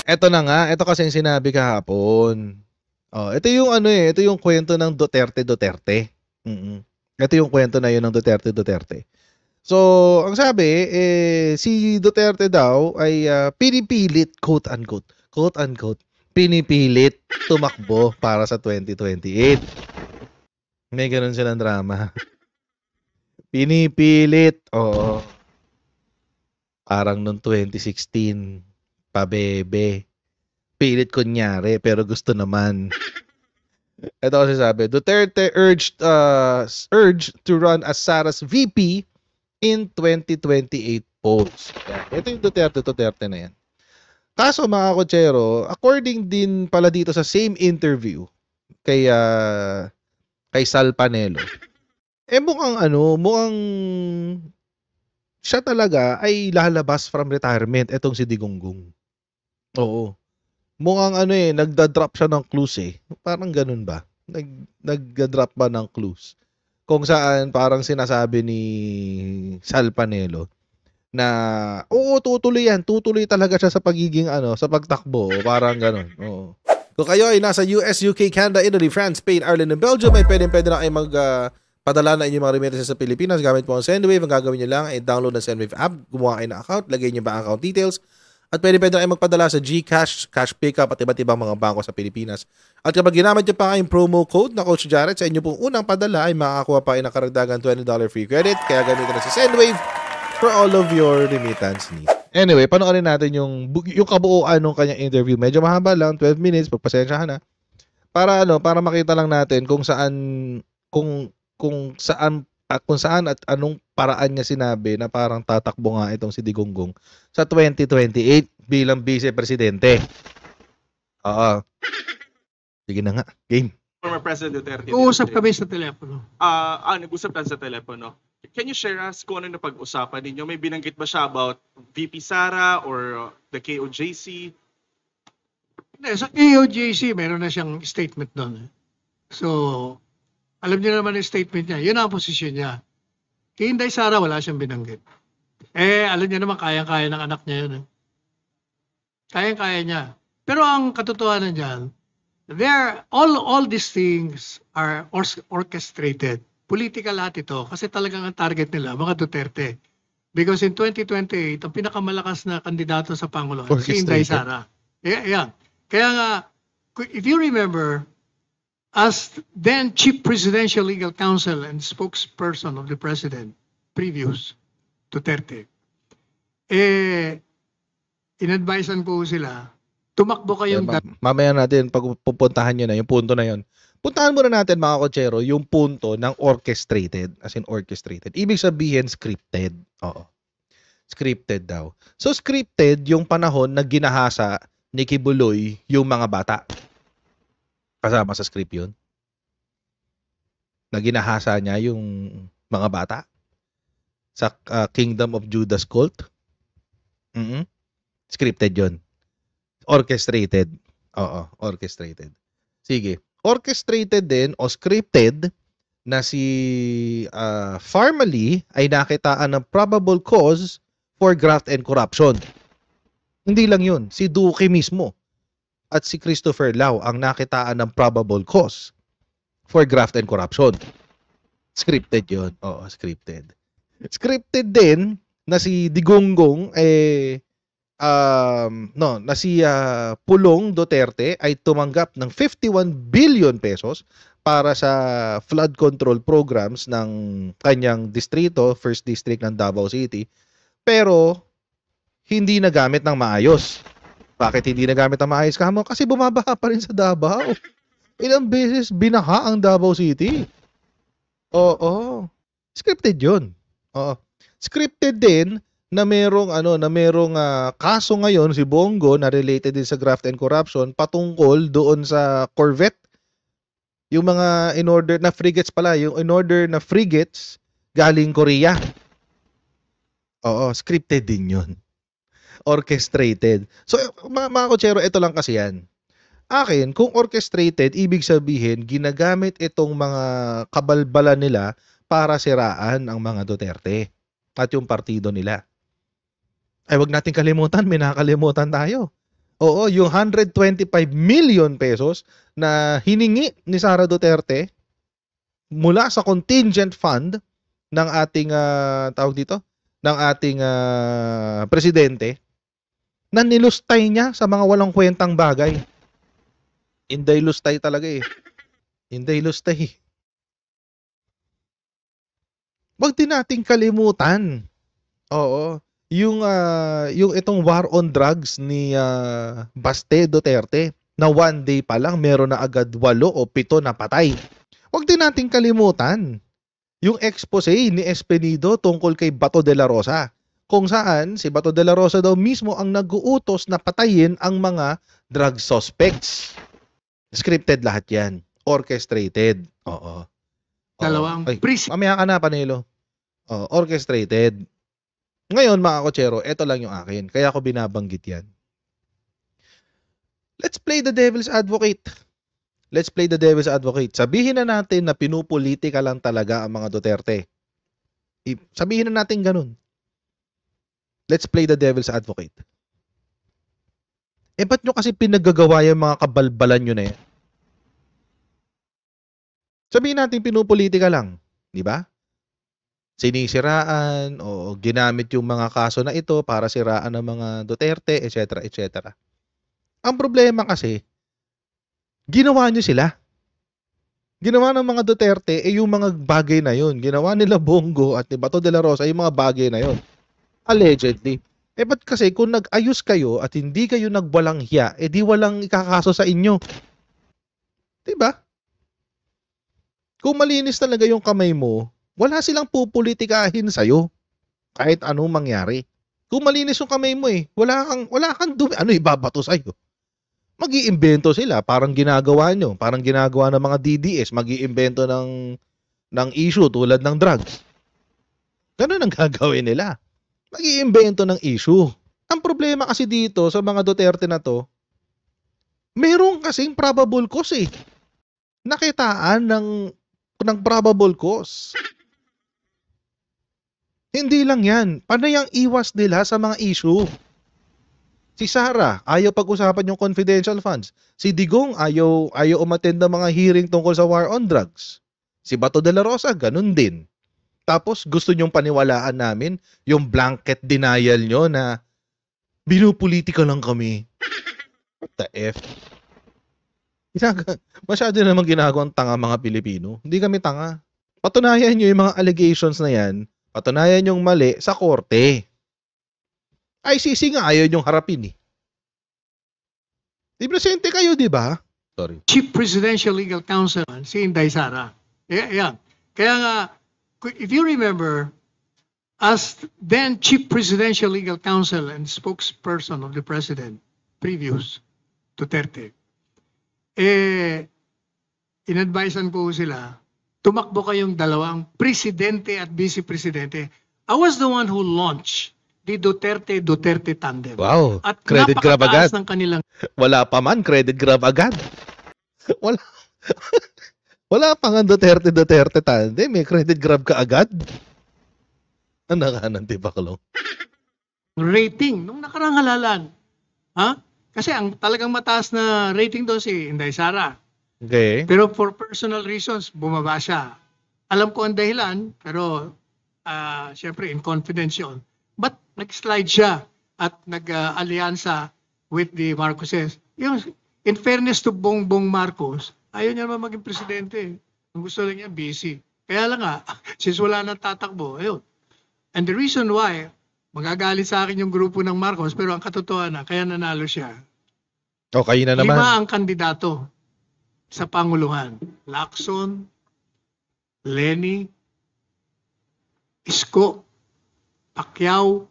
Eto na nga, ito kasi yung sinabi kahapon. Oh, ito yung ano ito yung kwento ng Duterte. Ito yung kwento na yun ng Duterte. So, ang sabi, si Duterte daw ay pinipilit, quote unquote, pinipilit tumakbo para sa 2028. May ganun silang drama. Pinipilit, oo. Parang noong 2016, pabebe. Pilit kunyari, pero gusto naman. Ito kasi sabi, Duterte urged to run as Sara's VP in 2028 polls. Ito yung Duterte na yan. Kaso mga kotsero, according din pala dito sa same interview kay Sal Panelo, mukhang siya talaga ay lalabas from retirement etong si Digongong. Oo. Mukhang nagda-drop siya ng clues Parang ganun ba? Nagda-drop ba ng clues? Kung saan parang sinasabi ni Sal Panelo na oo, tutuloy talaga siya sa pagiging sa pagtakbo, parang ganun. Oo. Kung kayo ay nasa US, UK, Canada, Italy, France, Spain, Ireland, and Belgium, ay pwede na kayo padala na inyong mga remittances sa Pilipinas gamit po ang Sendwave. Ang gagawin nyo lang ay download ng Sendwave app, gumawa kayo ng account, lagay nyo ba ang account details, at pwede na kayo magpadala sa GCash, Cash Pickup at iba't ibang mga bangko sa Pilipinas. At kapag ginamit nyo pa kayong promo code na Coach Jared, sa inyo pong unang padala ay makakakuha pa kayo ng karagdagan $20 free credit. Kaya gamitin na sa Sendwave for all of your remittance needs. Anyway, panoorin natin yung kabuuan ng kanyang interview. Medyo mahaba lang, 12 minutes, pagpasensyahan na. Para makita lang natin kung saan at anong paraan niya sinabi na parang tatakbo nga itong si Digongong sa 2028 bilang vice-presidente. Oo. Sige na nga, game. Former President Duterte. Uusap kami sa telepono. Nag-usap lang sa telepono. Can you share us kung ano na pag-usapan ninyo? May binanggit ba siya about VP Sara or the KOJC? Sa KOJC, meron na siyang statement doon. So, alam niyo naman yung statement niya. Yun ang posisyon niya. Kay Inday Sara, wala siyang binanggit. Alam niyo naman, kaya-kaya ng anak niya yun. Kaya-kaya niya. Pero ang katotohanan dyan, all these things are orchestrated. Political lahat ito kasi talagang ang target nila, mga Duterte. Because in 2028, ang pinakamalakas na kandidato sa Pangulo, si Inday Sara. Yeah. Kaya nga, if you remember, as then Chief Presidential Legal Counsel and spokesperson of the President, previous Duterte, in-advisean po sila, tumakbo kayong... Mamaya natin, pag pupuntahan nyo na, yung punto na yun. Puntahan muna natin mga kotsero yung punto ng orchestrated, as in orchestrated. Ibig sabihin scripted. Oo. Scripted daw. So scripted yung panahon na ginahasa ni Kibuloy yung mga bata. Kasama sa script yun. Na ginahasa niya yung mga bata sa Kingdom of Judas cult. Scripted yun. Orchestrated. Oo, orchestrated. Sige. Orchestrated din o scripted na si Farmally ay nakitaan ng probable cause for graft and corruption. Hindi lang yun. Si Duque mismo at si Christopher Lau ang nakitaan ng probable cause for graft and corruption. Scripted yun. Oo, scripted. Scripted din na si Digongong na si Pulong Duterte ay tumanggap ng 51 billion pesos para sa flood control programs ng kanyang distrito, first district ng Davao City, pero hindi nagamit ng maayos. Bakit hindi nagamit ng maayos? Kasi bumabaha pa rin sa Davao. Ilang beses binaha ang Davao City. Oo. Scripted yun. Oo. Scripted din na merong kaso ngayon si Bongo na related din sa graft and corruption patungkol doon sa Corvette. Yung mga in-order na frigates pala, yung in-order na frigates galing Korea. Oo, scripted din yun. Orchestrated. So, mga kotsero, ito lang kasi yan. Akin, kung orchestrated, ibig sabihin, ginagamit itong mga kabalbala nila para siraan ang mga Duterte at yung partido nila. Ay, wag natin kalimutan, may nakakalimutan tayo. Oo, yung 125 million pesos na hiningi ni Sara Duterte mula sa contingent fund ng ating tawag dito, ng ating presidente na nilustay niya sa mga walang kwentang bagay. Inday lustay talaga eh. Inday lustay. Wag din nating kalimutan. Oo. Yung itong war on drugs ni Baste Duterte na one day pa lang meron na agad 8 o 7 na patay. Huwag din nating kalimutan yung expose ni Espenido tungkol kay Bato de la Rosa, kung saan si Bato de la Rosa daw mismo ang nag-uutos na patayin ang mga drug suspects. Scripted lahat yan. Orchestrated. Oo. Dalawang mamaya ka na, Panelo. Orchestrated. Ngayon, mga kotsero, eto lang yung akin. Kaya ako binabanggit yan. Let's play the devil's advocate. Let's play the devil's advocate. Sabihin na natin na pinupolitika lang talaga ang mga Duterte. Sabihin na natin ganun. Let's play the devil's advocate. Ba't nyo kasi pinagagawa yung mga kabalbalan nyo na yan? Sabihin natin pinupolitika lang. Di ba? Sinisiraan o ginamit yung mga kaso na ito para siraan ng mga Duterte, etc. etc. Ang problema kasi, ginawa nyo sila. Ginawa ng mga Duterte yung mga bagay na yun. Ginawa nila Bongo at ni Bato de la Rosa yung mga bagay na yun. Allegedly. Ba't kasi kung nag-ayos kayo at hindi kayo nagwalang hiya, di walang ikakaso sa inyo. Diba? Kung malinis talaga yung kamay mo, wala silang pupolitikahin sa'yo. Kahit anong mangyari. Kung malinis yung kamay mo wala kang dumi. Ano ibabato sa'yo? Mag-iimbento sila. Parang ginagawa nyo. Parang ginagawa ng mga DDS. Mag-iimbento ng issue tulad ng drugs. Ganun ang gagawin nila. Mag-iimbento ng issue. Ang problema kasi dito sa mga Duterte na to, meron kasing probable cause Nakitaan ng probable cause. Hindi lang yan. Panay ang iwas nila sa mga issue. Si Sara, ayaw pag-usapan yung confidential funds. Si Digong, ayaw umattend ng mga hearing tungkol sa war on drugs. Si Bato de la Rosa, ganun din. Tapos gusto nyong paniwalaan namin yung blanket denial nyo na binupolitika lang kami. What the F? Masyado naman ginagawang tanga mga Pilipino. Hindi kami tanga. Patunayan nyo yung mga allegations na yan. Patunayan yung mali sa korte. ICC nga ayaw nyong harapin Presente kayo, di ba? Sorry. Chief Presidential Legal Counsel, si Inday Sara. Yan. Kaya nga, if you remember, as then Chief Presidential Legal Counsel and spokesperson of the President, previous Duterte, in-advisean po sila, tumakbo kayong dalawang presidente at vice-presidente. I was the one who launched the Duterte tandem. Wow, at credit grab agad. Ng kanilang... Wala pa man, credit grab agad. Wala pa nga Duterte tandem, may credit grab ka agad. Ano ka ng tibaklong? Rating, nung nakarang halalan. Ha? Kasi ang talagang mataas na rating doon si Inday Sara. Okay. Pero for personal reasons, bumaba siya. Alam ko ang dahilan, pero syempre in confidence yun. But nag-slide siya at nag-alyansa with the Marcoses. Yung, in fairness to Bongbong Marcos, ayaw niya naman maging presidente. Ang gusto lang niya, busy. Kaya lang nga, since wala nang tatakbo, ayun. And the reason why, magagalit sa akin yung grupo ng Marcos, pero ang katotohanan, kaya nanalo siya. Okay na naman. 5 ang kandidato sa Panguluhan. Lacson, Lenny, Isko, Pacquiao,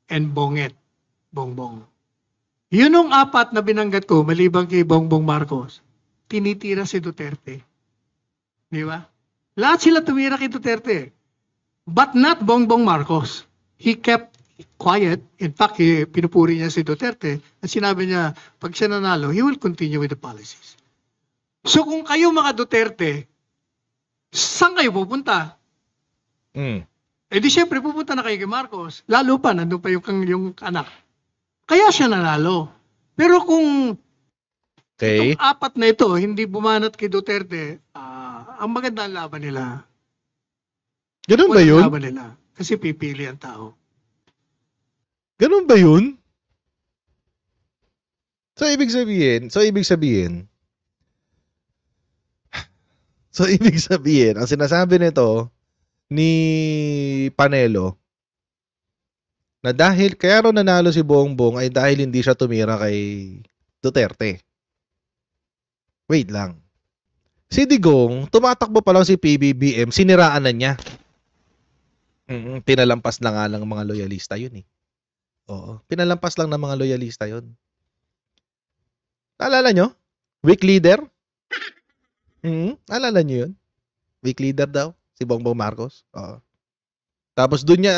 and Bongbong. Yun ang 4 na binanggat ko, maliban kay Bongbong Marcos, tinitira si Duterte. Di ba? Lahat sila tumira kay Duterte. But not Bongbong Marcos. He kept quiet. In fact, pinupuri niya si Duterte at sinabi niya, pag siya nanalo, he will continue with the policies. So kung kayo mga Duterte, saan kayo pupunta? Di syempre pupunta na kayo kay Marcos. Lalo pa, nandun pa yung anak. Kaya siya nanalo. Pero kung Okay? itong apat na ito hindi bumanat kay Duterte, ang maganda ang laban nila. Ganun ba Walang yun? laban nila. Kasi pipili ang tao. Ganun ba yun? So, ibig sabihin, ang sinasabi nito ni Panelo, na dahil, kaya raw nanalo si Bongbong ay dahil hindi siya tumira kay Duterte. Wait lang. Si Digong, tumatakbo pa lang si PBBM, siniraan na niya. Pinalampas na nga lang mga loyalista yun eh. Oo, pinalampas lang ng mga loyalista yun. Alala nyo? Weak leader? Alala nyo yun? Weak leader daw, si Bongbong Marcos. Oo. Tapos doon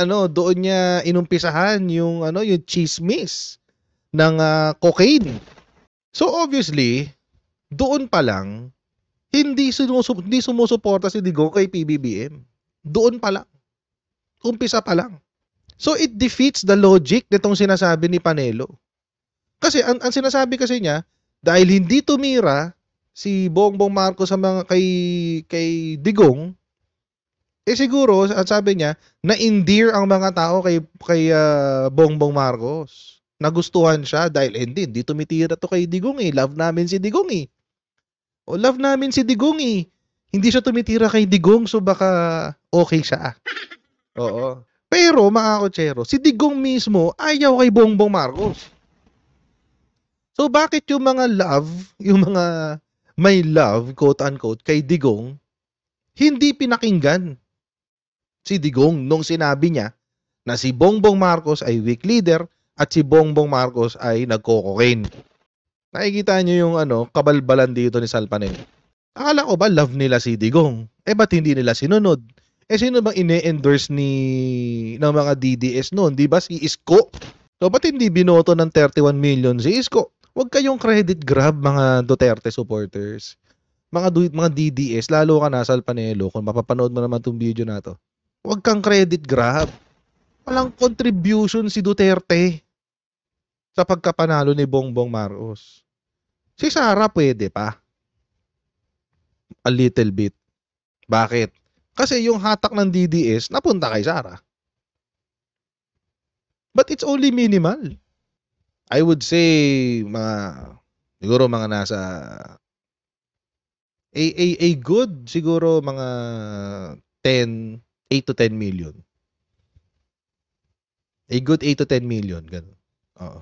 niya inumpisahan yung chismis ng cocaine. So obviously, doon pa lang hindi sumusuporta si Digong kay PBBM. Doon pa lang. Umpisa pa lang. So it defeats the logic nitong sinasabi ni Panelo. Kasi ang sinasabi kasi niya, dahil hindi tumira si Bongbong Marcos sa mga kay Digong, siguro ang sabi niya, na-endear ang mga tao kay Bongbong Marcos. Nagustuhan siya dahil hindi tumitira to kay Digong eh. Love namin si Digong eh. Love namin si Digong eh. Hindi siya tumitira kay Digong, so baka okay siya. Oo. Pero mga kotsero, si Digong mismo ayaw kay Bongbong Marcos. So bakit yung mga may love, quote-unquote, kay Digong, hindi pinakinggan si Digong nung sinabi niya na si Bongbong Marcos ay weak leader at si Bongbong Marcos ay nagko-cocaine. Nakikita niyo yung kabalbalan dito ni Sal Panelo. Akala ko ba love nila si Digong? Ba't hindi nila sinunod? Sino bang ine-endorse ng mga DDS noon? Di ba si Isko? So ba't hindi binoto ng 31 million si Isko? Huwag kayong credit grab mga Duterte supporters. Mga DDS, lalo ka na Sal Panelo, kung mapapanood mo naman itong video na to. Huwag kang credit grab. Walang contribution si Duterte sa pagkapanalo ni Bongbong Marcos. Si Sara pwede pa. A little bit. Bakit? Kasi yung hatak ng DDS napunta kay Sara. But it's only minimal. I would say siguro mga nasa a good siguro mga 8 to 10 million. A good 8 to 10 million ganun. Oo.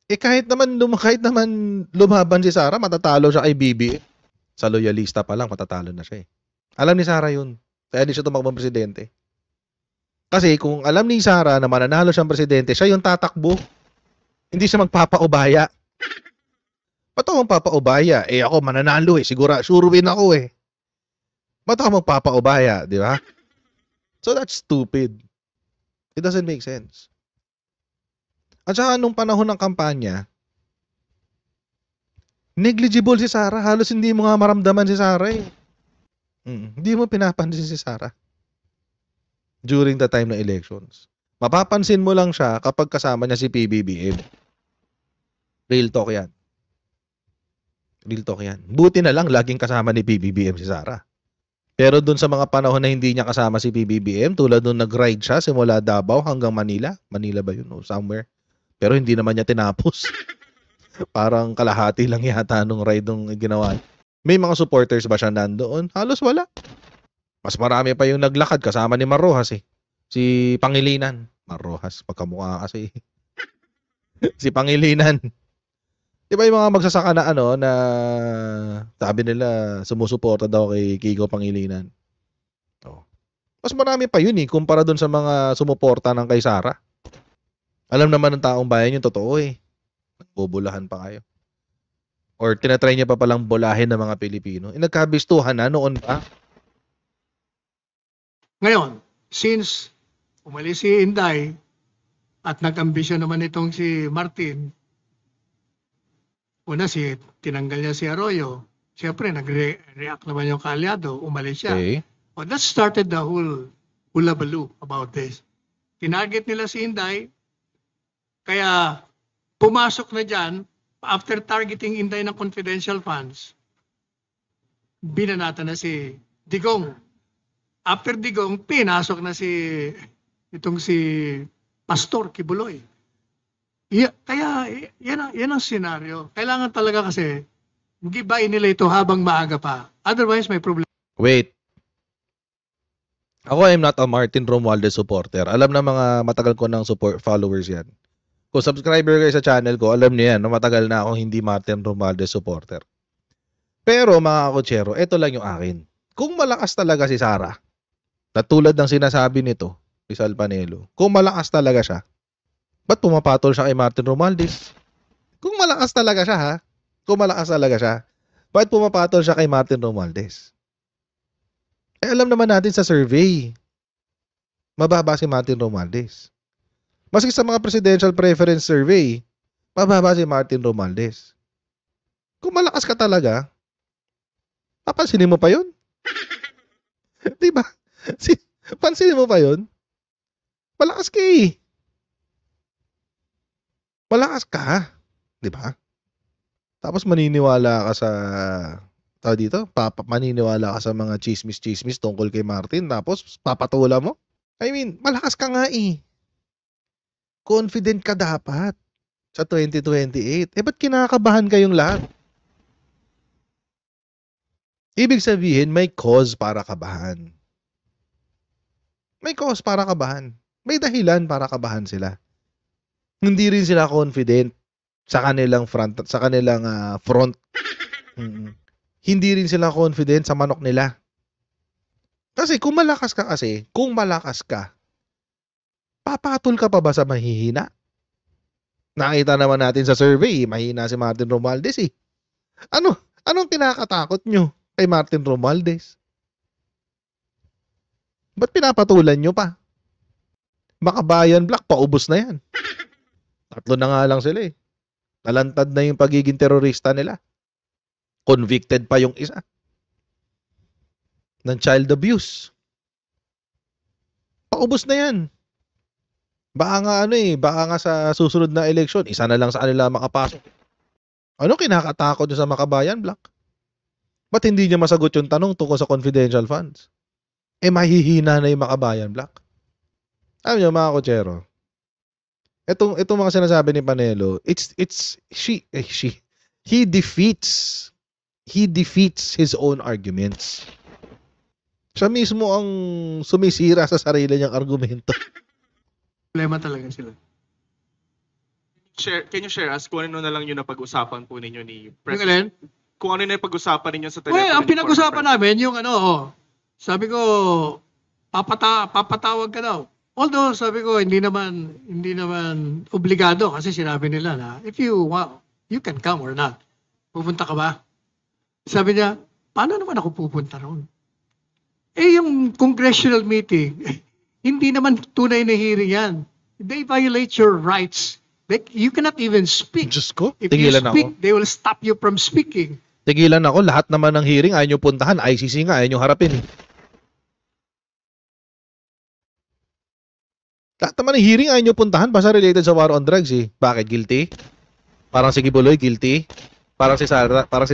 Kahit naman lumaban si Sara, matatalo siya kay BBM. Sa loyalista pa lang matatalo na siya eh. Alam ni Sara yun. Kaya di siya tumakbong presidente. Kasi kung alam ni Sara na mananalo siyang presidente, siya yung tatakbo. Hindi siya magpapaubaya. Ba't ako magpapaubaya? Ako mananalo eh. Sure win ako eh. Ba't ako magpapaubaya? Di ba? So that's stupid. It doesn't make sense. At saka nung panahon ng kampanya, negligible si Sara. Halos hindi mo nga maramdaman si Sara eh. Hindi mo pinapansin si Sara during the time ng elections. Mapapansin mo lang siya kapag kasama niya si PBBM. Real talk yan. Real talk yan. Buti na lang laging kasama ni PBBM si Sara. Pero dun sa mga panahon na hindi niya kasama si PBBM, tulad nung nag-ride siya simula Davao hanggang Manila. Manila ba yun? O somewhere. Pero hindi naman niya tinapos. Parang kalahati lang yata nung ride nung ginawa. May mga supporters ba siya nandoon? Halos wala. Mas marami pa yung naglakad kasama ni Marrojas eh. Si Pangilinan. Marrojas, pagkamukha kasi. Si Pangilinan. Di ba yung mga magsasaka na na sabi nila sumusuporta daw kay Kiko Pangilinan. Oh. Mas marami pa yun eh, kumpara dun sa mga sumuporta ng kay Sara. Alam naman ng taong bayan yung totoo eh. Nagbubulahan pa kayo. Or tinatry niya pa palang bulahin ng mga Pilipino. Nagkabistuhan na noon pa. Ngayon, since umalis si Inday at nag-ambisyon naman itong si Martin, una tinanggal niya si Arroyo. Siyempre, nag-react naman yung kaalyado, umalis siya. Okay. Well, that started the whole hulabaloo about this. Tinarget nila si Inday, kaya pumasok na dyan, after targeting Inday ng confidential funds, binanata na si Digong. After Digong, pinasok na si Pastor Kibuloy. Kaya yan ang senaryo. Kailangan talaga kasi gibain nila ito habang maaga pa. Otherwise, may problem. Wait. Ako, I'm not a Martin Romualdez supporter. Alam na mga matagal ko ng followers yan. Kung subscriber kayo sa channel ko, alam niyo yan, matagal na akong hindi Martin Romualdez supporter. Pero mga kakutsero, ito lang yung akin. Kung malakas talaga si Sara, na tulad ng sinasabi nito, Rizal Panelo, kung malakas talaga siya, ba't pumapatol siya kay Martin Romualdez? Kung malakas talaga siya, ha? Kung malakas talaga siya, ba't pumapatol siya kay Martin Romualdez? Eh, alam naman natin sa survey, mababa si Martin Romualdez. Maski sa mga presidential preference survey, mababa si Martin Romualdez. Kung malakas ka talaga, papansinin mo pa yun? Diba? Pansinin mo pa yun? Malakas ka eh. Malakas ka. Diba? Tapos maniniwala ka sa maniniwala ka sa mga chismis tungkol kay Martin, tapos papatula mo? I mean, malakas ka nga eh. Confident ka dapat sa 2028. Eh, ba't kinakabahan kayong lahat? Ibig sabihin, may cause para kabahan. May cause para kabahan. May dahilan para kabahan sila. Hindi rin sila confident sa kanilang front. Hindi rin sila confident sa manok nila. Kasi kung malakas ka, papatol ka pa ba sa mahihina? Nakita naman natin sa survey, mahina si Martin Romualdez eh. Anong kinakatakot nyo kay Martin Romualdez? Ba't pinapatulan nyo pa? Makabayan Black, paubos na yan. 3 na nga lang sila eh. Nalantad na yung pagiging terorista nila. Convicted pa yung isa ng child abuse. Paubos na yan. Baka nga sa susunod na eleksyon, isa na lang sa kanila makapasok. Ano kinakatakot nyo sa Makabayan Black? Ba't hindi niya masagot yung tanong tungkol sa confidential funds? Eh, mahihina na yung Makabayan Black. Alam niyo mga kutsero, itong mga sinasabi ni Panelo, he defeats his own arguments. Siya mismo ang sumisira sa sarili niyang argumento. Problema talaga sila. Can you share us kung ano na lang yung napag-usapan po ninyo ni Yung President? alin? Kung ano na yung pag-usapan ninyo sa telepono? Well, ang pinag-usapan namin, yung sabi ko, papatawag ka daw. Although, sabi ko, hindi naman obligado kasi sinabi nila na, if you want, you can come or not. Pupunta ka ba? Sabi niya, paano naman ako pupunta roon? Eh, yung congressional meeting, hindi naman tunay na hearing yan. They violate your rights. You cannot even speak. Diyos ko, If you tigilan speak, ako. they will stop you from speaking. Tigilan ako, lahat naman ng hearing ayaw nyo puntahan, ICC nga, ayaw nyo harapin. Lahat naman ng hearing ayaw nyo puntahan, basta related sa war on drugs eh. Bakit? Guilty? Parang si Kibuloy, guilty? Parang si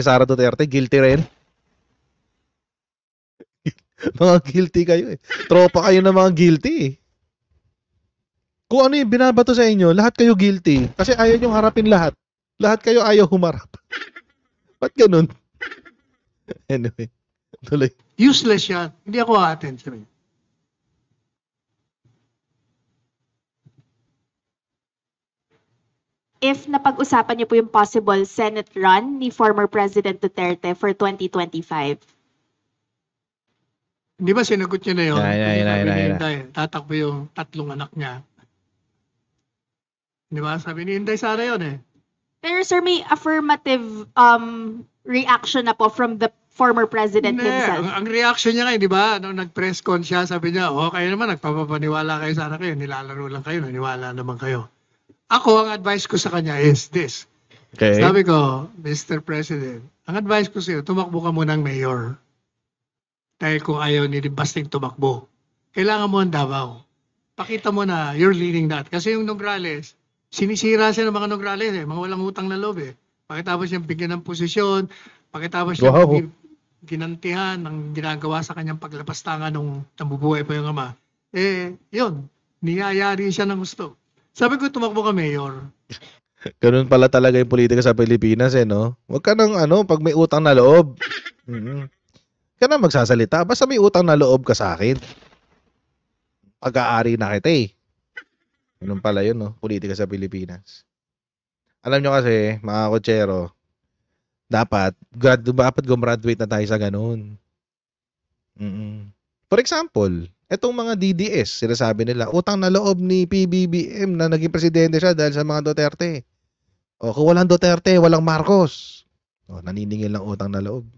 Sara Duterte, guilty rin? Mga guilty kayo eh. Tropa kayo ng mga guilty eh. Kung ano yung binabato sa inyo, lahat kayo guilty. Kasi ayaw nyo harapin lahat. Lahat kayo ayaw humarap. Ba't ganun? Anyway, tuloy. Useless yan. Hindi ako a-attend sa inyo. If napag-usapan niyo po yung possible Senate run ni former President Duterte for 2025. Di ba sinagot niya na yun? Yan. Tatakbo yung 3 anak niya. Di ba? Sabi ni Inday Sara yun eh. Pero sir, may affirmative reaction na po from the former president Hindi. himself. Ang reaction niya ngayon, di ba? Nung nag-press con siya, sabi niya, kayo naman, nagpapapaniwala kayo sana kayo. Nilalaro lang kayo, naniwala naman kayo. Ako, ang advice ko sa kanya is this. Okay. Sabi ko, Mr. President, ang advice ko sa iyo, tumakbo ka muna ng mayor. Dahil kung ayaw ni Basting tumakbo, kailangan mo ang Davao. Pakita mo na you're leading that. Kasi yung Nograles, Sinisira siya ng mga Nograles mga walang utang na loob Pagkatapos niyang bigyan ng posisyon, pagkatapos niyang Wow. ginantihan ng ginagawa sa kanyang paglapastangan nung nabubuhay pa yung ama, yun, niyayari siya ng gusto. Sabi ko, tumakbo ka, Mayor. Ganun pala talaga yung politika sa Pilipinas no? Huwag ka nang pag may utang na loob. Huwag ka nang magsasalita. Basta may utang na loob ka sa akin. Pag-aari na kita Ganun pala yun, no? Politika sa Pilipinas. Alam nyo kasi, mga kotsero, dapat gumraduate na tayo sa ganun. For example, etong mga DDS, sinasabi nila, utang na loob ni PBBM na naging presidente siya dahil sa mga Duterte. O, kung walang Duterte, walang Marcos. O, naniningil ng utang na loob.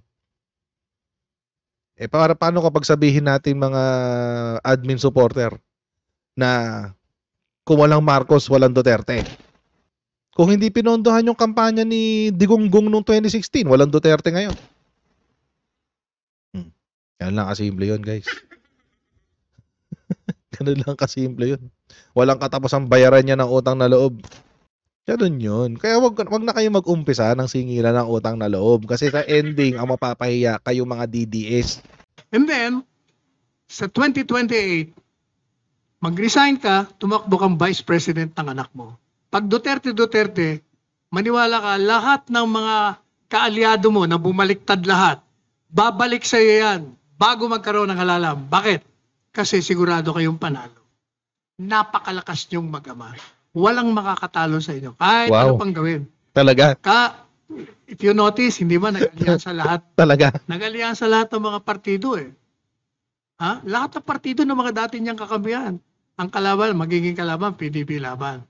Paano kapag sabihin natin mga admin supporter na kung walang Marcos, walang Duterte? Kung hindi pinondohan yung kampanya ni Digonggong noong 2016, walang Duterte ngayon. Yan lang kasimple yun, guys. Ganun lang kasimple yun. Walang katapos ang bayaran niya ng utang na loob. Ganun yun. Kaya wag na kayo mag-umpisa ng singilan ng utang na loob. Kasi sa ending, ang mapapahiya kayo mga DDS. And then, sa 2028, mag-resign ka, tumakbo kang vice president ng anak mo. Pag Duterte, maniwala ka, lahat ng mga kaalyado mo na bumaliktad lahat, babalik sa iyo yan bago magkaroon ng halalam. Bakit? Kasi sigurado kayong panalo. Napakalakas niyong mag-ama. Walang makakatalo sa inyo. Kahit ano pang gawin. Talaga? If you notice, hindi ba nag-alyansa lahat? Talaga? Nag-alyansa lahat ng mga partido Lahat ng partido ng mga dati niyang kakampihan. Ang kalaban, magiging kalaban, PDP laban.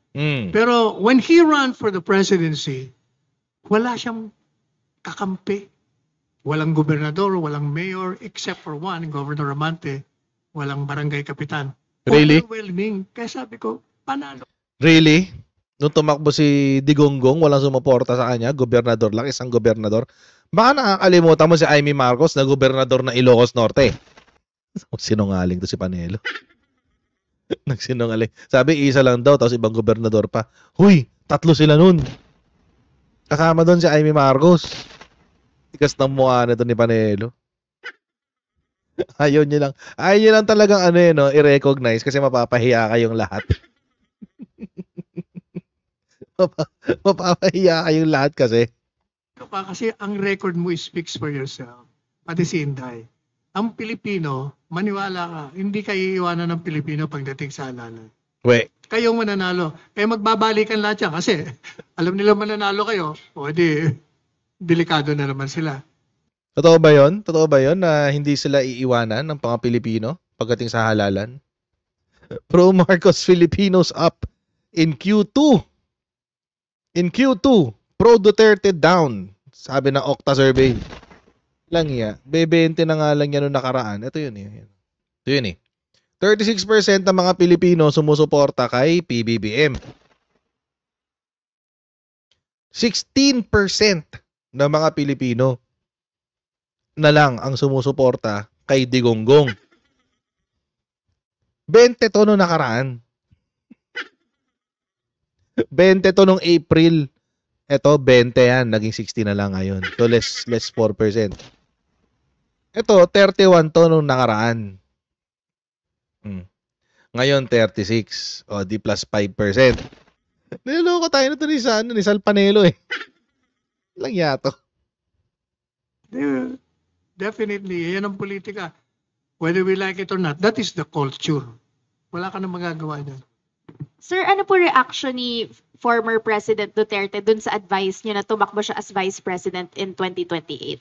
Pero when he ran for the presidency, wala siyang kakampi. Walang gobernador, walang mayor, except for one, Governor Amante. Walang barangay kapitan. Really? Overwhelming. Kaya sabi ko, panalo. Really? Nung tumakbo si Digonggong, walang sumuporta sa kanya, gobernador lang, isang gobernador. Baka nakakalimutan mo si Amy Marcos na gobernador ng Ilocos Norte. Sinungaling to si Panelo. Nagsinungaling. Sabi, isa lang daw, tapos ibang gobernador pa. Huy, 3 sila nun. Kasama doon si Amy Marcos. Tigas ng mukha na doon ni Panelo. Ayaw niyo lang talagang i-recognize kasi mapapahiya kayong lahat. Mapapahiya kayong lahat kasi. Kasi ang record mo speaks for yourself. Pati si Inday. Ang Pilipino, maniwala ka, hindi kayo iiwanan ng Pilipino pagdating sa halalan. Kayong mananalo. Kaya magbabalikan lahat yan kasi alam nila mananalo kayo, o di delikado na naman sila. Totoo ba yun? Totoo ba yun na hindi sila iiwanan ng mga Pilipino pagdating sa halalan? Pro Marcos Filipinos up in Q2. In Q2, Pro Duterte down. Sabi ng Okta survey. Lang ya. 20 na nga lang yan noong nakaraan. Ito yun. Ito yun 36% ng mga Pilipino sumusuporta kay PBBM. 16% ng mga Pilipino na lang ang sumusuporta kay Digonggong. 20 to noong nakaraan. 20 to noong April. Ito, 20 yan. Naging 60 na lang ngayon. So, less 4%. Ito, 31 to noong nakaraan. Ngayon, 36. O, di plus 5%. Niloloko tayo na ito ni Sal Panelo Lang yato. Definitely, yan ang politika. Whether we like it or not, that is the culture. Wala ka na magagawa dyan. Sir, ano po reaction ni former President Duterte dun sa advice niya na tumakbo siya as Vice President in 2028?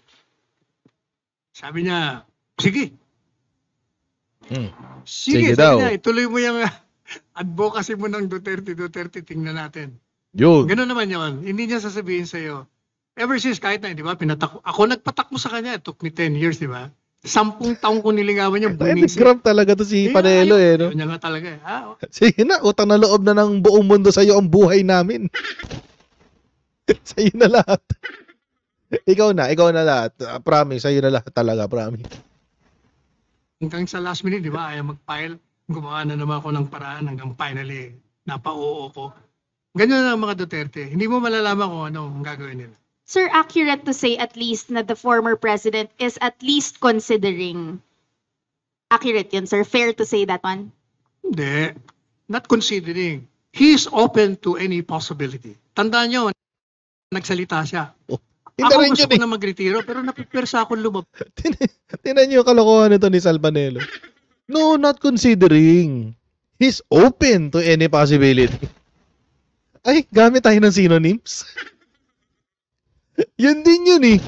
Sabi niya, sige. Sige sabi daw. niya, ituloy mo yung advocacy mo ng Duterte, tingnan natin. Yun. Ganun naman yun. Hindi niya sasabihin sa'yo. Ever since, kahit na, di ba, ako nagpatakbo sa kanya. It took me 10 years, di ba? 10 taong ko niligawan niya. Grab talaga to si Panelo no? Yun nga talaga Sige na, utang na loob na ng buong mundo sa'yo ang buhay namin. Sa'yo na lahat. Ikaw na lahat. Promise, sa'yo na lahat talaga, promise. Hanggang sa last minute, di ba, ayaw mag-file. Gumawa na naman ako ng paraan hanggang finally, napa-oo ko. Ganyan ang mga Duterte. Hindi mo malalaman kung ano ang gagawin nila. Sir, accurate to say at least na the former president is at least considering. Accurate yun, sir. Fair to say that one? Hindi. Not considering. He is open to any possibility. Tandaan nyo, nagsalita siya. Hindi Ako rin gusto yun ko eh. na magretiro pero napipersa akong lumab. Tinan niyo yung kalokohan nito ni Salvanelo. No, not considering. He's open to any possibility. Ay, gamit tayo ng synonyms. Yun din yun eh.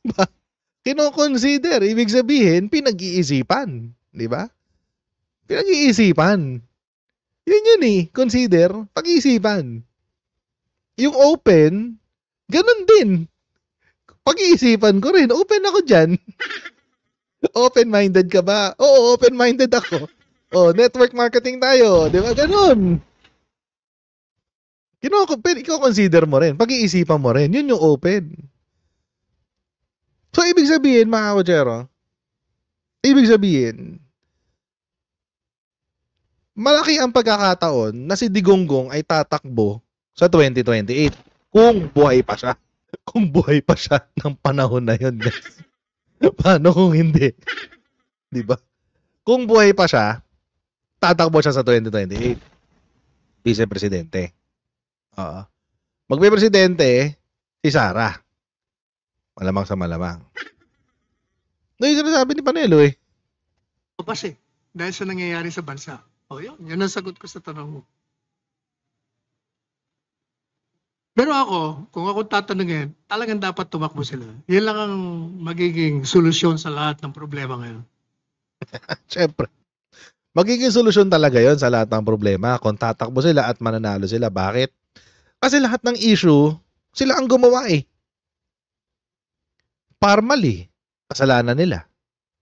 Ba? Kino-consider. Ibig sabihin, pinag-iisipan. Di ba? Pinag-iisipan. Yun yun eh. Consider, pag-iisipan. Yung open, ganun din. Pag-iisipan ko rin. Open ako dyan. Open-minded ka ba? Oo, open-minded ako. Oh, network marketing tayo. Di ba? Ganun. Ikaw consider mo rin. Pag-iisipan mo rin. Yun yung open. So, ibig sabihin, mga kochero, malaki ang pagkakataon na si Digonggong ay tatakbo sa 2028. Kung buhay pa siya. Kung buhay pa siya ng panahon na yun, guys. Paano kung hindi? Di ba? Kung buhay pa siya, tatakbo siya sa 2028. Vice-presidente. Magpe-presidente, si Sara. Malamang sa malamang. No, yung sinasabi ni Panelo eh. Pas eh. Dahil sa nangyayari sa bansa. O yun, yun ang sagot ko sa tanong mo. Pero ako, kung ako tatanungin, talagang dapat tumakbo sila. Yan lang ang magiging solusyon sa lahat ng problema ngayon. Siyempre. Magiging solusyon talaga yon sa lahat ng problema kung tatakbo sila at mananalo sila. Bakit? Kasi lahat ng issue, sila ang gumawa eh. Parmal kasalanan nila.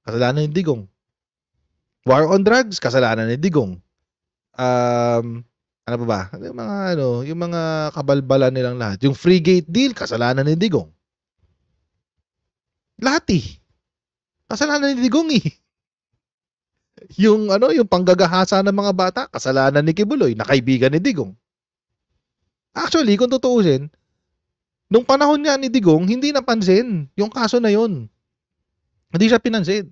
Kasalanan ni Digong. War on drugs, kasalanan ni Digong. Ano pa ba? Yung mga kabalbalan nilang lahat. Yung free gate deal, kasalanan ni Digong. Lahat eh. Kasalanan ni Digong eh. Yung panggagahasa ng mga bata, kasalanan ni Kibuloy, na kaibigan ni Digong. Actually, kung tutuusin, nung panahon niya ni Digong, hindi napansin yung kaso na yun. Hindi siya pinansin.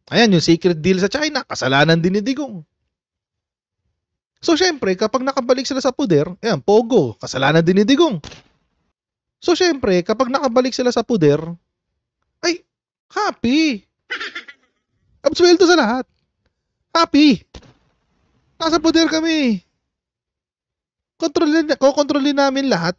Ayan, yung secret deal sa China, kasalanan din ni Digong. So, syempre, kapag nakabalik sila sa poder, ayan, Pogo, kasalanan din ni Digong. So, syempre, kapag nakabalik sila sa poder, ay, happy. Absuelto sa lahat. Happy. Nasa poder kami. Kontrolin namin lahat.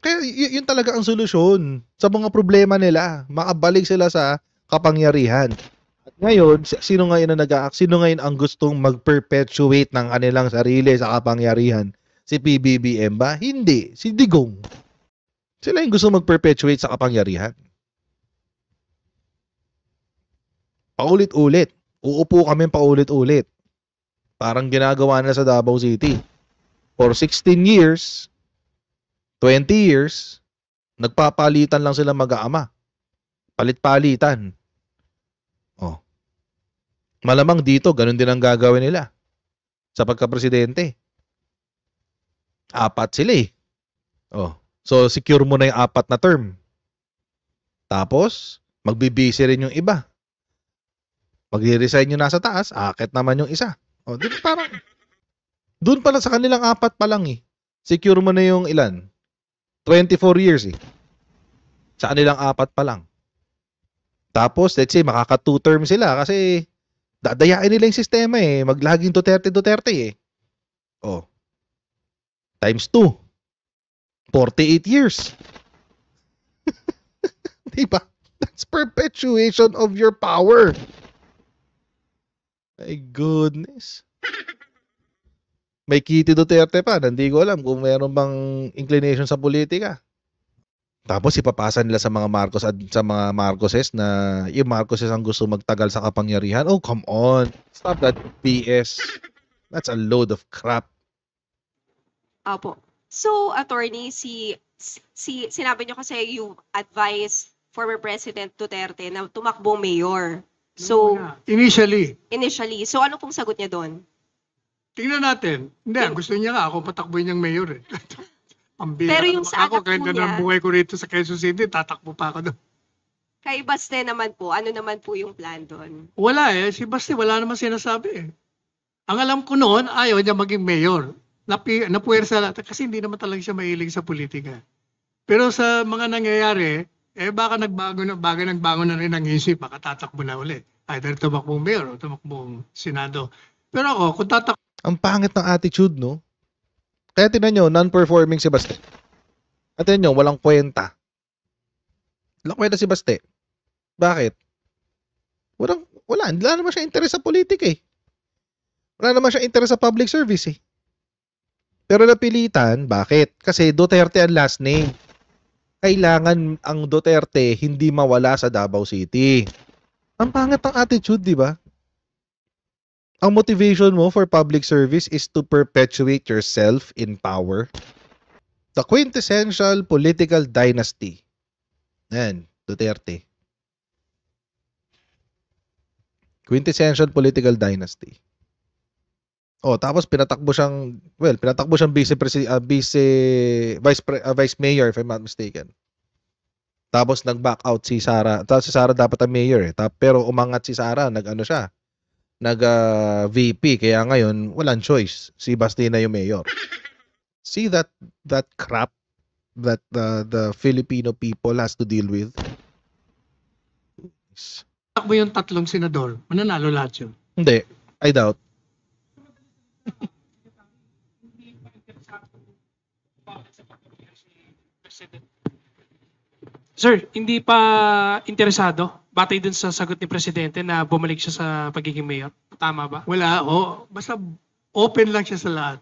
Kaya yun talaga ang solusyon sa mga problema nila. Makabalik sila sa kapangyarihan. At ngayon, sino ngayon ang gustong mag-perpetuate ng kanilang sarili sa kapangyarihan? Si PBBM ba? Hindi. Si Digong. Sila yung gusto mag-perpetuate sa kapangyarihan. Paulit-ulit. Uupo kami paulit-ulit. Parang ginagawa nila sa Davao City. For 16 years, 20 years, nagpapalitan lang sila mag-aama. Palit-palitan. Oh. Malamang dito, ganun din ang gagawin nila sa pagka-presidente. 4 sila eh. Oh. So, secure mo na yung 4 na term. Tapos, magbibisi rin yung iba. Magre-resign yung nasa taas, akit naman yung isa. O, di ba parang, doon pala sa kanilang 4 pa lang eh. Secure mo na yung ilan? 24 years eh. Sa kanilang 4 pa lang. Tapos, let's say, makaka 2 term sila kasi dadayain nila yung sistema eh. Maglaging Duterte eh. O, times 2. 48 years. Diba? That's perpetuation of your power. My goodness. May Kitty Duterte pa. Hindi ko alam kung mayroon bang inclination sa politika. Tapos ipapasa nila sa mga Marcos at sa mga Marcoses na yung Marcoses ang gusto magtagal sa kapangyarihan. Oh, come on. Stop that BS. That's a load of crap. Opo. So, attorney, sinabi niyo kasi you advise former President Duterte na tumakbong mayor. So, Initially, so ano pong sagot niya doon? Tingnan natin. Hindi, gusto niya nga ako patakbuhin niyang mayor eh. Pambira Pero yung naman sa ako, anak kahit po na niya, ang buhay ko rito sa Quezon City, tatakbo pa ako doon. kay Baste naman po, ano naman po yung plan doon? Wala eh. Si Basti wala naman sinasabi eh. Ang alam ko noon, ayaw niya maging mayor. Napuwersa lahat kasi hindi naman talaga siya mahilig sa politika. Pero sa mga nangyayari, baka nagbago na rin ang isip, baka tatakbo na uli. Either tumakbong mayor o tumakbong senado. Pero ako, kung tatakbo, Ang pangit ng attitude, no? Kaya tinan nyo, non-performing si Baste. At tinan nyo, walang kwenta. Walang kwenta si Baste. Bakit? Wala naman siya interes sa politika eh. Wala naman siya interes sa public service eh. Pero napilitan, bakit? Kasi Duterte ang last name. Kailangan ang Duterte hindi mawala sa Davao City. Ang pangit ng attitude, di ba? Ang motivation mo for public service is to perpetuate yourself in power. The quintessential political dynasty. Ayan, Duterte. Quintessential political dynasty. Oh, tapos pinatakbo siyang vice mayor if I'm not mistaken. Tapos nag-back out si Sara. Tapos si Sara dapat ang mayor eh. Pero umangat si Sara, VP, kaya ngayon walang choice. Si Basti na yung mayor. See that crap that the Filipino people has to deal with. tatakbo yung tatlong senador, mananalo lahat yun. Hindi, I doubt. Sir, hindi pa interesado batay dun sa sagot ni Presidente na bumalik siya sa pagiging mayor. Tama ba? Wala, basta open lang siya sa lahat.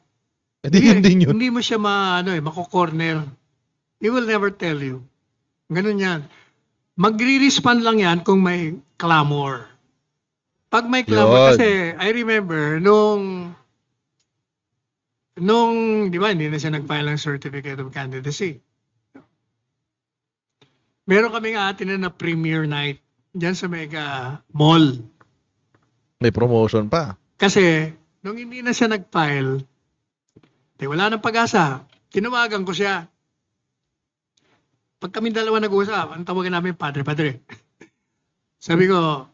Hindi yun din yun. Hindi mo siya mako-corner. He will never tell you. Ganun yan. Magre-respond lang yan kung may clamor. Pag may clamor, Yun. kasi I remember nung di ba, hindi na siya nag-file ng certificate of candidacy. Meron kaming atin na premiere night dyan sa Mega Mall. May promotion pa. Kasi, nung hindi na siya nag-file, wala nang pag-asa. Tinawagan ko siya. Pag kami dalawa nag-uusap, ang tawagan namin, Padre. Sabi ko,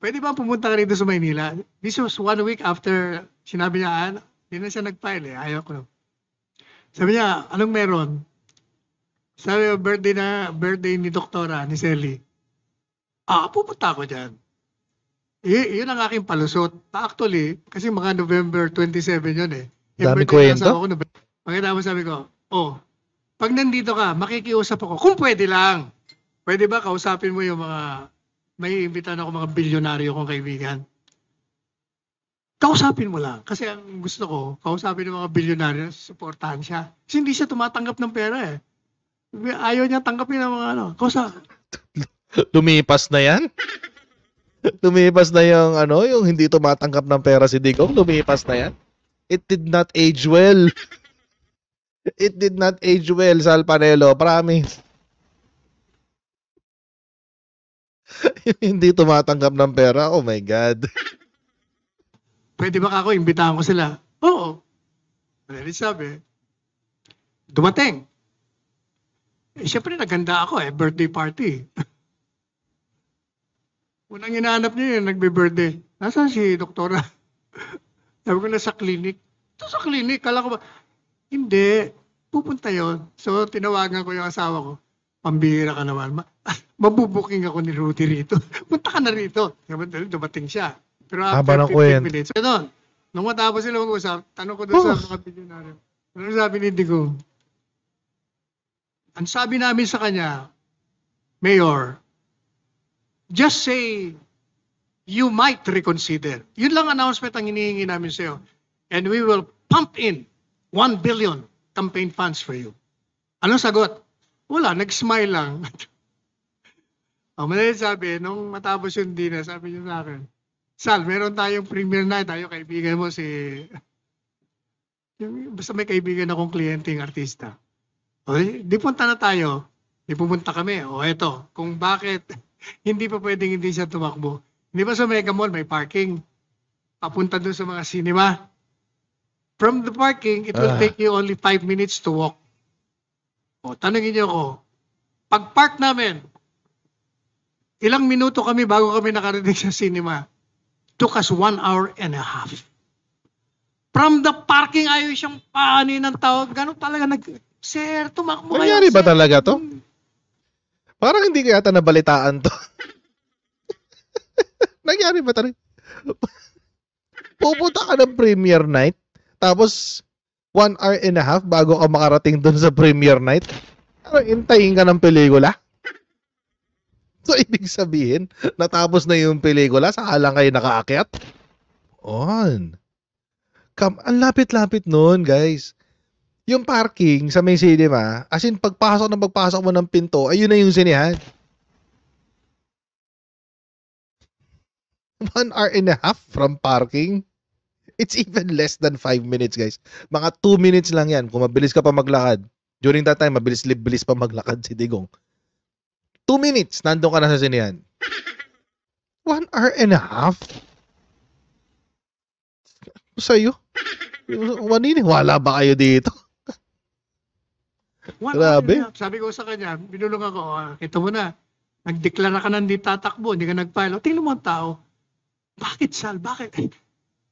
pwede ba pumunta ka rito sa Maynila? This was 1 week after sinabi niya, hindi na siya nag-file eh. Ayaw ko. Sabi niya, anong meron? Sabi ko, birthday ni Doktora, ni Sally. Pupunta ako dyan. Yun ang aking palusot. Actually, kasi mga November 27 yun eh. Dami kwento. Pagkatapos sabi ko, pag nandito ka, makikiusap ako. Kung pwede lang. Pwede ba kausapin mo yung mga, may imbitan ako mga bilyonaryo kong kaibigan. Kausapin mo lang. Kasi ang gusto ko, kausapin ng mga bilyonaryo, supportahan siya. Kasi hindi siya tumatanggap ng pera eh. Ayaw niya tanggapin ng mga Lumipas na yan? Lumipas na yung yung hindi tumatanggap ng pera si Digong? Lumipas na yan? It did not age well. It did not age well, Sal Panelo. Promise. Hindi tumatanggap ng pera? Oh my God. Pwede ba ako, imbitahan ko sila? Oo. Sabi, dumating. Siyempre, naganda ako birthday party. Unang hinahanap niya yung nagbe-birthday. Nasaan si Doktora? Sabi ko, nasa clinic. Ito sa clinic, kala ko ba? Hindi, pupunta yon. So, tinawagan ko yung asawa ko. Pambihira ka naman. Mabubuking ako ni Rudy rito. Punta ka na rito. Dumating siya. Pero after 15 minutes, ganun. Nung matapos sila mag-usap, tanong ko doon sa mga bilyonaryo. Ano sabi ni Digong? Ang sabi namin sa kanya, Mayor, just say you might reconsider. Yun lang announcement ang hinihingi namin sa'yo. And we will pump in 1 billion campaign funds for you. Anong sagot? Wala, nag-smile lang. Madalit sabi, nung matapos yung dinner, sabi niyo sa akin, Sal, meron tayong premiere night, tayo kaibigan mo basta may kaibigan akong kliyenteng artista. Di punta na tayo, di pumunta kami. Eto, kung bakit hindi pa pwedeng hindi siya tumakbo. Hindi ba sa Mega Mall may parking? Papunta doon sa mga cinema. From the parking, it will Ah. take you only 5 minutes to walk. O, tanungin niyo ako, pag park namin, ilang minuto kami bago kami nakarating sa cinema? Took us 1 hour and a half. From the parking, ayaw siyang paani ng tao. Ganun talaga Sir, tumakbo kayo. Nangyari ba sir." talaga to? Parang hindi ko yata nabalitaan to. Nangyari ba talaga? Pupunta ka ng premiere night, tapos 1 hour and a half bago ka makarating doon sa premiere night. Ano, intayin ka ng pelikula? So, ibig sabihin, natapos na yung pelikula, saka lang kayo nakaakyat? On. Ang lapit-lapit nun, guys. Yung parking sa may cinema, as in, pagpasok mo ng pinto, ayun na yung sinihan. 1 hour and a half from parking. It's even less than 5 minutes, guys. Mga 2 minutes lang yan. Kung mabilis ka pa maglakad. During that time, mabilis pa maglakad si Digong. 2 minutes, nandun ka na sa sinihan. 1 hour and a half? Sa'yo? Maniniwala ba kayo dito? Grabe. Sabi ko sa kanya, binulong ako, ito mo na, nagdeklara ka na hindi tatakbo, hindi ka nag-file. Tingnan mo ang tao. Bakit, Sal? Bakit?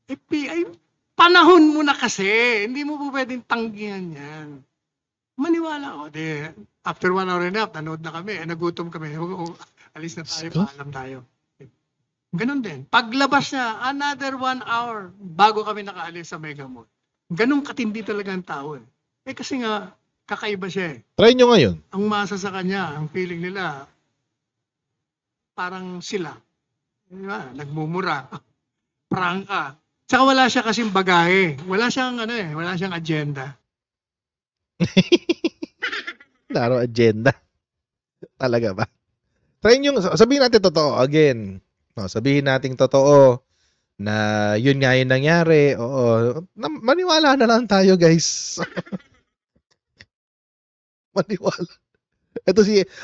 FBI, panahon mo na kasi. Hindi mo po pwedeng tanggihan yan. Maniwala ko. After 1 hour and a half, nanood na kami. Nagutom kami. Alis na tayo, paalam tayo. Ganon din. Paglabas niya, another 1 hour bago kami nakaalis sa Mega Mall. Ganon katindi talaga ang tao. Kasi nga, kakaiba siya. Try nyo ngayon. Ang masa sa kanya, ang feeling nila, parang sila. Diba? Nagmumura. Prangka. Tsaka wala siya kasing bagahe. Wala siyang wala siyang agenda. Laro agenda. Talaga ba? Try nyo, sabihin natin totoo. Again, sabihin natin totoo na yun nga yung nangyari. Oo. Maniwala na lang tayo, guys. Maniwala. Ito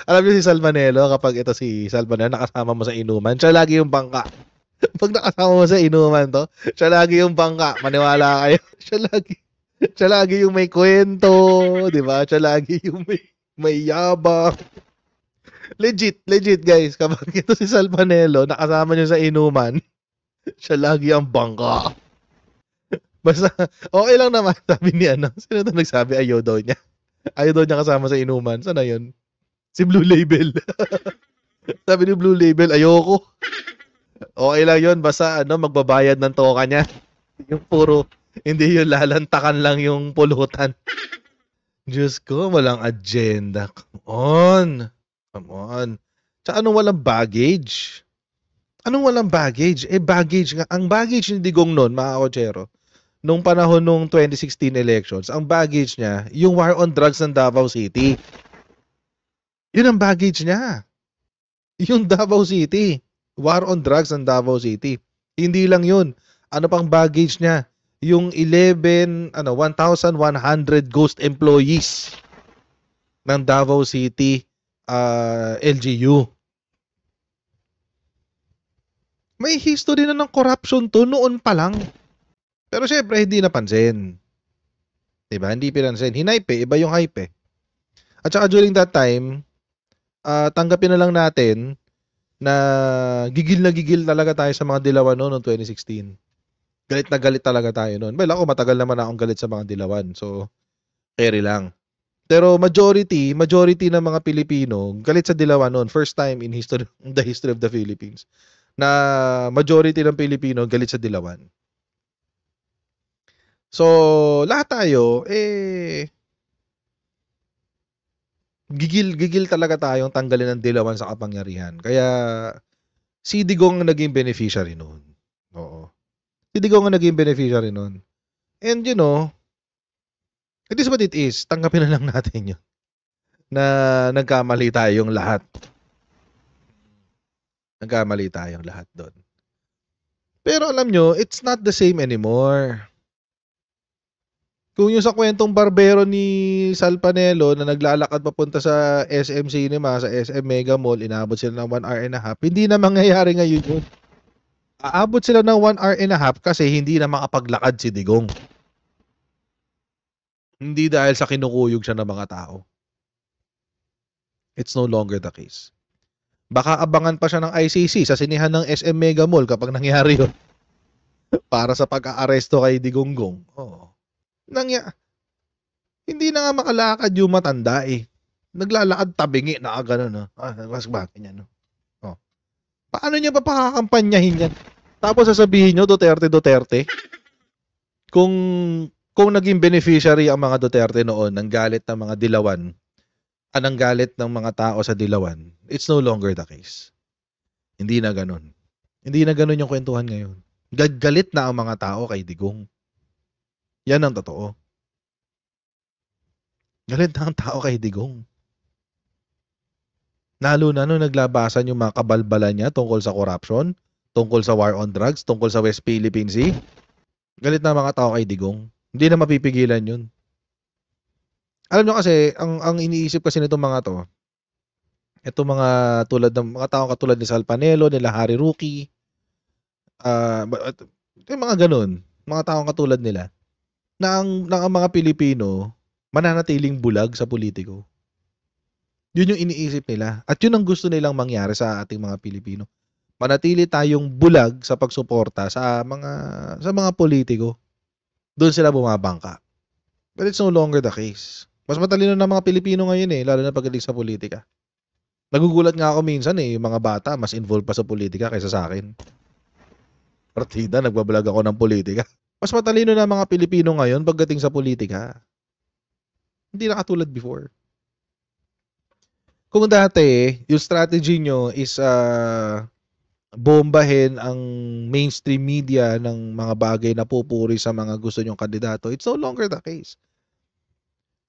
alam niyo si Salmanelo, kapag ito si Salmanelo, nakasama mo sa inuman, siya lagi yung bangka. Pag nakasama mo sa inuman to, siya lagi yung bangka. Maniwala kayo. Siya lagi yung may kwento, di ba? Siya lagi yung may yabang. Legit guys, kapag ito si Salmanelo, nakasama niyo sa inuman, siya lagi ang bangka. Basta, okay lang naman, sabi niya, sino ito nagsabi, ayaw daw niya kasama sa inuman. Sana yun? Si Blue Label. Sabi ni Blue Label, ayoko. Okay lang yun, basta magbabayad ng toka niya. Yung puro, hindi yung lalantakan lang yung pulutan. Diyos ko, walang agenda. Come on. Tsaka anong walang baggage? Anong walang baggage? Baggage nga. Ang baggage ni Digong nun, mga kotsero, nung panahon nung 2016 elections, ang baggage niya, yung war on drugs ng Davao City. Yun ang baggage niya. Yung Davao City. War on drugs ng Davao City. Hindi lang yun. Ano pang baggage niya? Yung 1,100 ghost employees ng Davao City LGU. May history na ng corruption to noon pa lang. Pero syempre, hindi napansin. Diba? Hindi pinansin. Hinipe, iba yung hype. At saka during that time, tanggapin na lang natin na gigil talaga tayo sa mga dilawan noong 2016. Galit na galit talaga tayo noon. Well, ako matagal naman akong galit sa mga dilawan. So, carry lang. Pero majority ng mga Pilipino galit sa dilawan noon. First time in the history of the Philippines na majority ng Pilipino galit sa dilawan. So, lahat tayo, gigil talaga tayong tanggalin ng dilawan sa kapangyarihan. Kaya, si Digong ang naging beneficiary noon. Oo. Si Digong ang naging beneficiary noon. And you know, it is what it is. Tanggapin na lang natin yun. Na nagkamali tayong lahat. Nagkamali tayong lahat doon. Pero alam nyo, it's not the same anymore. Kung yung sa kwentong barbero ni Sal Panelo na naglalakad papunta sa SM Cinema, sa SM Mega Mall, inabot sila ng 1 hour and a half, hindi na mangyayari ngayon yun. Aabot sila ng 1 hour and a half kasi hindi na makapaglakad si Digong. Hindi dahil sa kinukuyog siya ng mga tao. It's no longer the case. Baka abangan pa siya ng ICC sa sinihan ng SM Mega Mall kapag nangyari yun. Para sa pag-aaresto kay Digonggong. Oo. Hindi na nga makalakad yung matanda eh. Naglalakad tabingi na gano'n. No? Mas bakit niya, no? Oh. Paano niya pa pakakampanyahin yan? Tapos sasabihin nyo, Duterte. Kung naging beneficiary ang mga Duterte noon ng galit ng mga Dilawan, ng galit ng mga tao sa Dilawan, it's no longer the case. Hindi na ganun. Hindi na ganun yung kwentuhan ngayon. Galit na ang mga tao kay Digong. Yan ang totoo. Galit na ang tao kay Digong. Lalo na nung naglabasan yung mga kabalbalan niya tungkol sa corruption, tungkol sa war on drugs, tungkol sa West Philippine Sea. Galit na ang mga tao kay Digong. Hindi na mapipigilan yun. Alam nyo kasi, ang iniisip kasi nitong mga to, itong mga tulad ng mga taong katulad ni Sal Panelo, nila Harry Roque, yung mga ganun, mga taong katulad nila, na ang mga Pilipino mananatiling bulag sa politiko. Yun yung iniisip nila. At yun ang gusto nilang mangyari sa ating mga Pilipino. Manatili tayong bulag sa pagsuporta sa mga politiko. Doon sila bumabangka. But it's no longer the case. Mas matalino na mga Pilipino ngayon lalo na pagdating sa politika. Nagugulat nga ako minsan yung mga bata mas involved pa sa politika kaysa sa akin. Partida, nagbablog ako ng politika. Mas matalino na mga Pilipino ngayon pagdating sa politika. Hindi na katulad before. Kung dati, yung strategy nyo is bombahin ang mainstream media ng mga bagay na pupuri sa mga gusto nyong kandidato, it's no longer the case.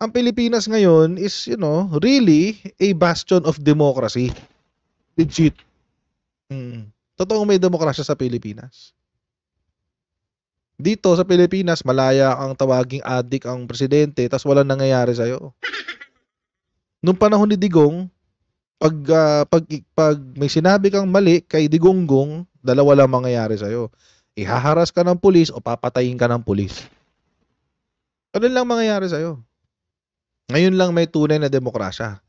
Ang Pilipinas ngayon is, really a bastion of democracy. Legit. Totoong may demokrasya sa Pilipinas. Dito sa Pilipinas, malaya ang tawaging adik ang presidente tas walang nangyayari sa'yo. Nung panahon ni Digong, pag may sinabi kang mali kay Digonggong, dalawa lang mangyayari sa'yo. Ihaharas ka ng pulis o papatayin ka ng pulis. Ano lang mangyayari sa'yo? Ngayon lang may tunay na demokrasya.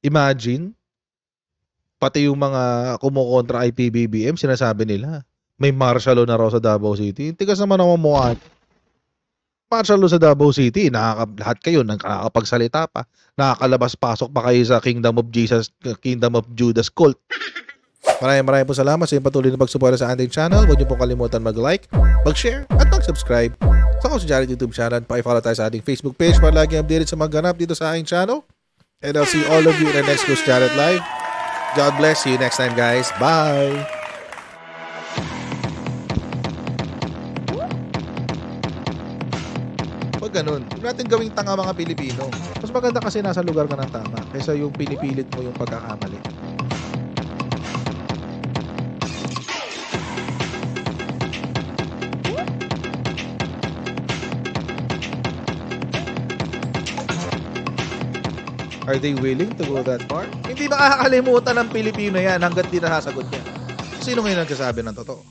Imagine, pati yung mga kumukontra IPBBM, sinasabi nila, may martial law na raw sa Davao City. Tigas naman ang mukha. Martial law sa Davao City, lahat kayo nakakapagsalita pa. Nakakalabas-pasok pa kayo sa Kingdom of Judas cult. Maraming po salamat sa inyong patuloy na pagsuporta sa ating channel. Huwag niyo pong kalimutan mag-like, mag-share, at mag-subscribe sa Coach Jared YouTube channel. Pa-follow tayo sa ating Facebook page para lagi updated sa mga ganap dito sa aking channel. And I'll see all of you in the next Coach Jared Live. God bless. See you next time, guys. Bye! Pag ganun, huwag natin gawing tanga mga Pilipino. Mas maganda kasi nasa lugar ka ng tama kaysa yung pinipilit mo yung pagkakamali. Are they willing to go that far? Hindi makakalimutan ng Pilipino yan hanggat di nasasagot niya. Sino ngayon nagsasabi ng totoo?